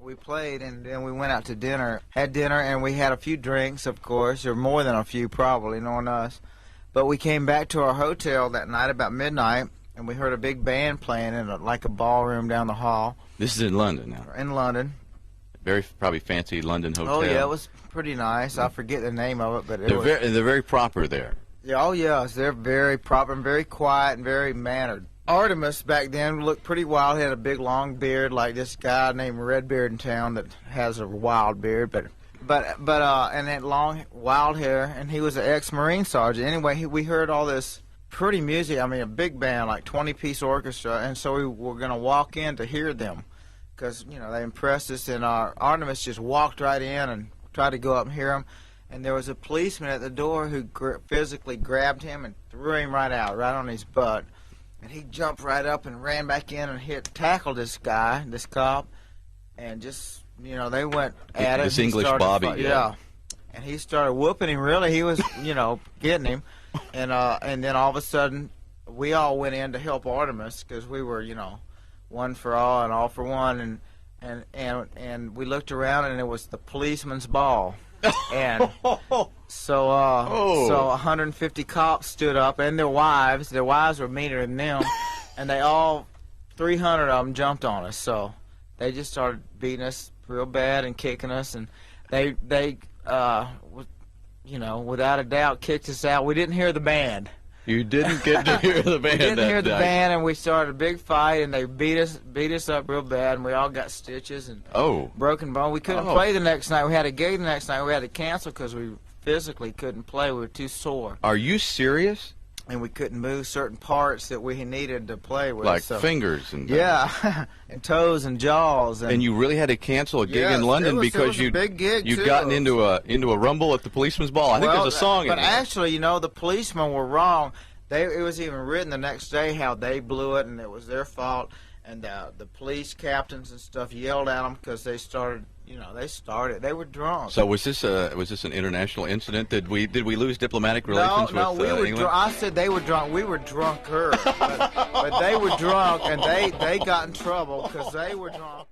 We played, and then we went out to dinner. Had dinner, and we had a few drinks, of course, or more than a few probably, knowing us. But we came back to our hotel that night about midnight, and we heard a big band playing in like a ballroom down the hall. This is in London now. In London. Very probably fancy London hotel. Oh yeah, it was pretty nice. I forget the name of it, but they're very proper there. Yeah, oh yes, they're very proper and very quiet and very mannered. Artimus back then looked pretty wild. He had a big long beard, like this guy named Redbeard in town that has a wild beard, and had long wild hair. And he was an ex-Marine sergeant. Anyway, we heard all this pretty music. I mean, a big band, like 20-piece orchestra, and so we were gonna walk in to hear them, because they impressed us. And Artimus just walked right in and tried to go up and hear them. And there was a policeman at the door who physically grabbed him and threw him right out, right on his butt. And he jumped right up and ran back in and tackled this cop, and just, they went at it. This English Bobby, yeah. And he started whooping him, really. He was, getting him. And then all of a sudden, we all went in to help Artimus, because we were, one for all and all for one. And we looked around, and it was the Policemans Ball. And so 150 cops stood up, and their wives were meaner than them, and 300 of them jumped on us. So they just started beating us real bad and kicking us, and they without a doubt kicked us out. We didn't hear the band. You didn't get to hear the band. We didn't hear the band, and we started a big fight, and they beat us up real bad, and we all got stitches and broken bone. We couldn't play the next night. We had a gig the next night. We had to cancel because we physically couldn't play. We were too sore. Are you serious? And we couldn't move certain parts that we needed to play with. Like fingers and and toes and jaws. And you really had to cancel a gig in London because you'd gotten into a rumble at the Policeman's Ball. I think there's a song in there. But actually, the policemen were wrong. It was even written the next day how they blew it, and it was their fault. And the police captains and stuff yelled at them because they started. They were drunk. So was this an international incident? Did we lose diplomatic relations with England? I said they were drunk. We were drunker, but they were drunk, and they got in trouble because they were drunk.